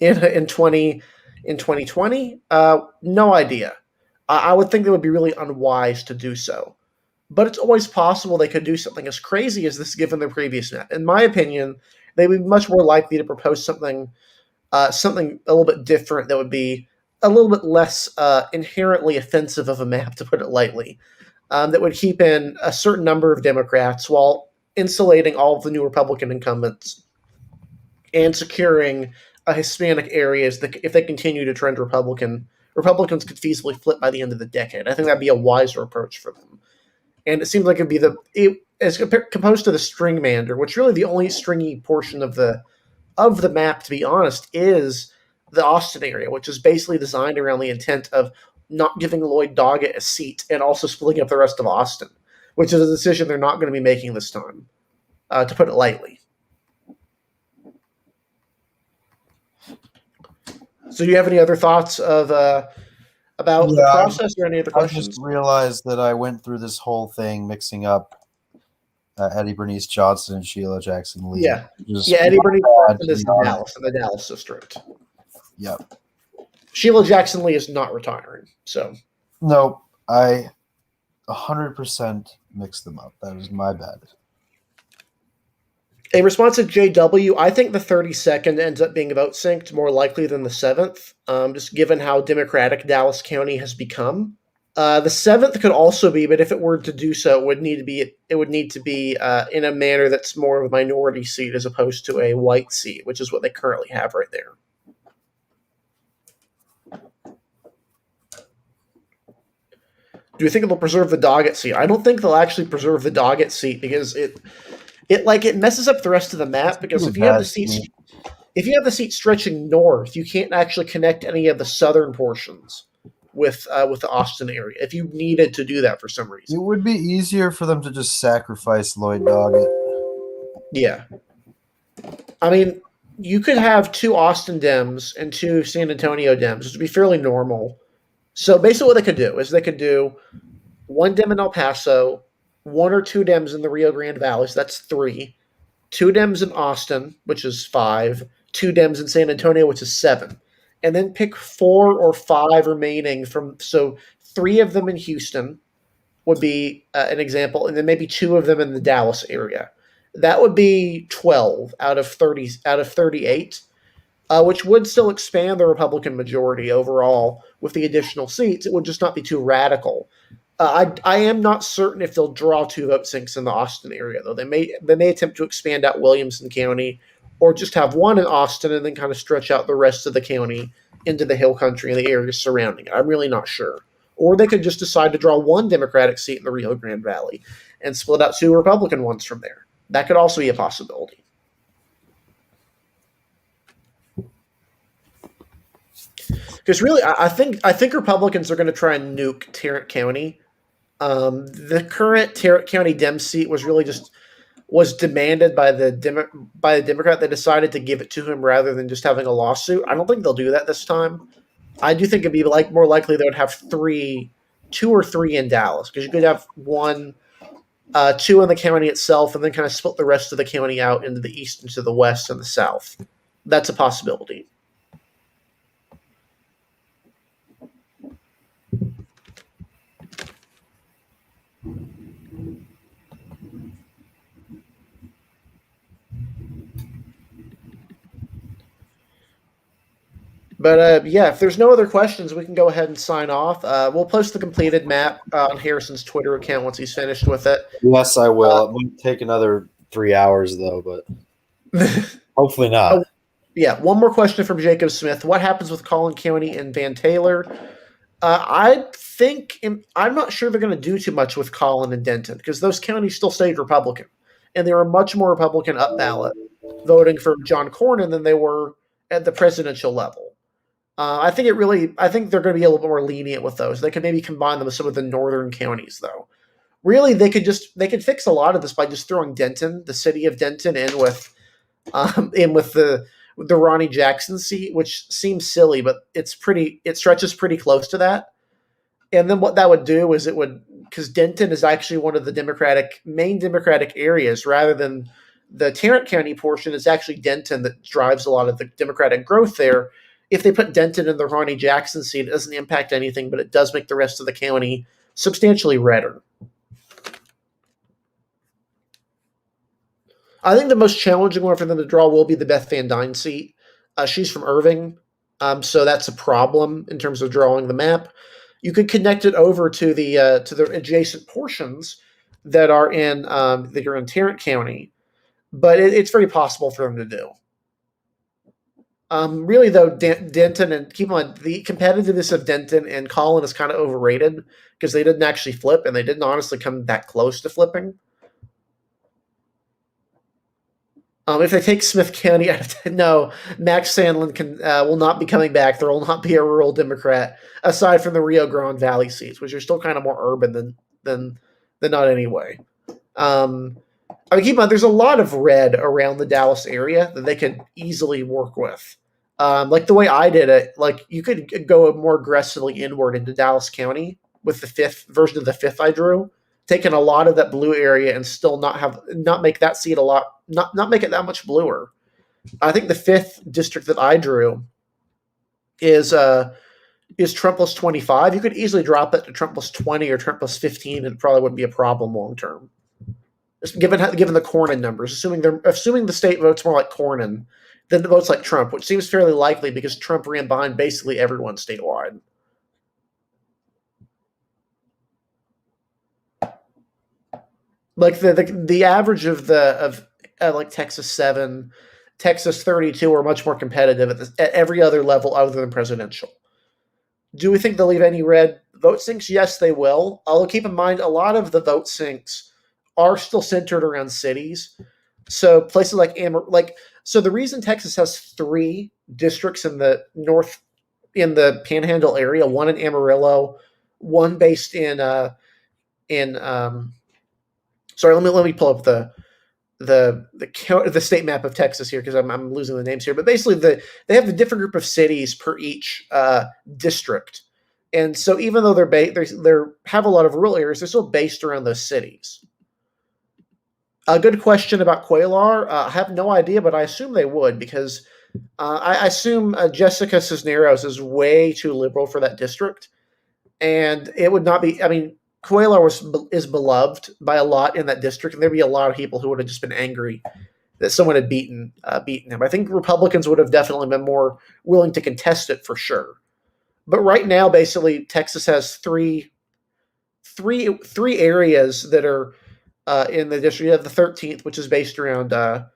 in 2020? No idea. I would think it would be really unwise to do so. But it's always possible they could do something as crazy as this given their previous map. In my opinion, they would be much more likely to propose something a little bit different that would be a little bit less inherently offensive of a map, to put it lightly, that would keep in a certain number of Democrats while insulating all of the new Republican incumbents and securing Hispanic areas that, if they continue to trend Republican, Republicans could feasibly flip by the end of the decade. I think that'd be a wiser approach for them. And it seems like it'd be as composed to the Stringmander, which really the only stringy portion of the map, to be honest, is the Austin area, which is basically designed around the intent of not giving Lloyd Doggett a seat and also splitting up the rest of Austin. which is a decision they're not going to be making this time, to put it lightly. So, do you have any other thoughts about the process or any other questions? I just realized that I went through this whole thing mixing up Eddie Bernice Johnson and Sheila Jackson Lee. Yeah, Eddie Bernice Johnson is in the Dallas district. Yep. Sheila Jackson Lee is not retiring, so. Nope, I 100% mixed them up. That was my bad. A response to JW, I think the 32nd ends up being vote synced more likely than the 7th, just given how Democratic Dallas County has become. The 7th could also be, but if it were to do so, it would need to be in a manner that's more of a minority seat as opposed to a white seat, which is what they currently have right there. Do you think they'll preserve the Doggett seat? I don't think they'll actually preserve the Doggett seat because it messes up the rest of the map, because if you have the seat stretching north, you can't actually connect any of the southern portions with the Austin area if you needed to do that for some reason. It would be easier for them to just sacrifice Lloyd Doggett. Yeah. I mean, you could have 2 Austin Dems and 2 San Antonio Dems, which would be fairly normal. So basically what they could do is they could do 1 Dem in El Paso, 1 or 2 Dems in the Rio Grande Valley, so that's 3. 2 Dems in Austin, which is 5. 2 Dems in San Antonio, which is 7. And then pick 4 or 5 remaining so 3 of them in Houston would be an example, and then maybe 2 of them in the Dallas area. That would be 12 out of 38, which would still expand the Republican majority overall with the additional seats. It would just not be too radical. I am not certain if they'll draw 2 vote syncs in the Austin area, though. They may attempt to expand out Williamson County, or just have 1 in Austin and then kind of stretch out the rest of the county into the hill country and the areas surrounding it. I'm really not sure. Or they could just decide to draw 1 Democratic seat in the Rio Grande Valley and split out 2 Republican ones from there. That could also be a possibility. Because really, I think Republicans are going to try and nuke Tarrant County. The current Tarrant County Dem seat was demanded by the Democrat. They decided to give it to him rather than just having a lawsuit. I don't think they'll do that this time. I do think it'd be more likely they would have 2 or 3 in Dallas, because you could have 1, 2 in the county itself, and then kind of split the rest of the county out into the east, into the west, and the south. That's a possibility. But if there's no other questions, we can go ahead and sign off. We'll post the completed map on Harrison's Twitter account once he's finished with it. Yes, I will. It might take another 3 hours, though, but hopefully not. One more question from Jacob Smith. What happens with Collin County and Van Taylor? I'm not sure they're going to do too much with Colin and Denton, because those counties still stayed Republican, and they were much more Republican up ballot voting for John Cornyn than they were at the presidential level. I think they're going to be a little bit more lenient with those. They could maybe combine them with some of the northern counties, though. Really, they could fix a lot of this by just throwing Denton, the city of Denton, in with the Ronnie Jackson seat, which seems silly, but it stretches pretty close to that. And then what that would do is because Denton is actually one of the main Democratic areas, rather than the Tarrant County portion. It's actually Denton that drives a lot of the Democratic growth there. If they put Denton in the Ronnie Jackson seat, it doesn't impact anything, but it does make the rest of the county substantially redder. I think the most challenging one for them to draw will be the Beth Van Dyne seat. She's from Irving, so that's a problem in terms of drawing the map. You could connect it over to the adjacent portions that are in Tarrant County, but it's very possible for them to do. Really, though, Denton, and keep in mind, the competitiveness of Denton and Colin is kind of overrated, because they didn't actually flip, and they didn't honestly come that close to flipping. If they take Smith County, no, Max Sandlin will not be coming back. There will not be a rural Democrat, aside from the Rio Grande Valley seats, which are still kind of more urban than than not anyway. I mean, keep in mind, there's a lot of red around the Dallas area that they could easily work with. Like the way I did it, like you could go more aggressively inward into Dallas County with the fifth version of the fifth I drew, taking a lot of that blue area and still not make that seat a lot, not make it that much bluer. I think the fifth district that I drew is Trump plus 25. You could easily drop it to Trump plus 20 or Trump plus 15, and it probably wouldn't be a problem long term. Given the Cornyn numbers, assuming the state votes more like Cornyn than the votes like Trump, which seems fairly likely because Trump ran behind basically everyone statewide. Like the average of like Texas 7, Texas 32 are much more competitive at every other level other than presidential. Do we think they'll leave any red vote sinks? Yes, they will. Although keep in mind, a lot of the vote sinks are still centered around cities. So places like so the reason Texas has 3 districts in the north, in the Panhandle area, one in Amarillo, one based in sorry, let me pull up the state map of Texas here because I'm losing the names here. But basically, they have a different group of cities per each district, and so even though they have a lot of rural areas, they're still based around those cities. A good question about Cuellar. I have no idea, but I assume they would because I assume Jessica Cisneros is way too liberal for that district, and it would not be. I mean, Cuellar is beloved by a lot in that district, and there'd be a lot of people who would have just been angry that someone had beaten him. I think Republicans would have definitely been more willing to contest it for sure. But right now, basically, Texas has three areas that are in the district. You have the 13th, which is based around Amarillo.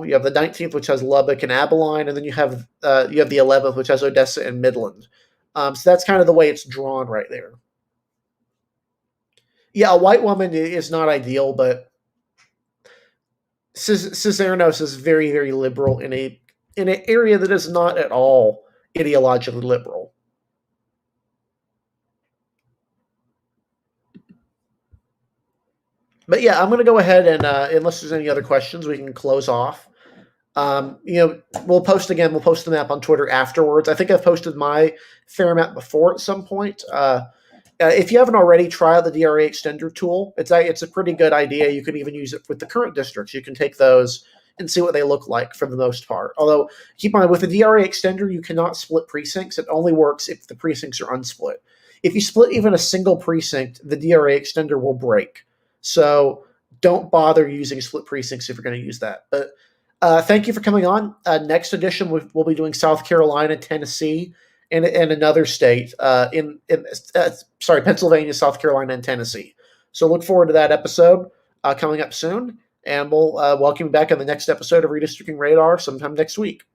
You have the 19th, which has Lubbock and Abilene, and then you have the 11th, which has Odessa and Midland. So that's kind of the way it's drawn right there. Yeah, a white woman is not ideal, but Cisneros is very, very liberal in an area that is not at all ideologically liberal. But yeah, I'm going to go ahead and unless there's any other questions, we can close off. We'll post the map on Twitter afterwards. I think I've posted my fair map before at some point. If you haven't already, try out the DRA extender tool. It's a pretty good idea. You can even use it with the current districts. You can take those and see what they look like for the most part. Although, keep in mind, with the DRA extender, you cannot split precincts. It only works if the precincts are unsplit. If you split even a single precinct, the DRA extender will break. So don't bother using split precincts if you're going to use that. But thank you for coming on. Next edition, we'll be doing South Carolina, Tennessee, and another state Pennsylvania, South Carolina, and Tennessee. So look forward to that episode coming up soon, and we'll welcome you back on the next episode of Redistricting Radar sometime next week.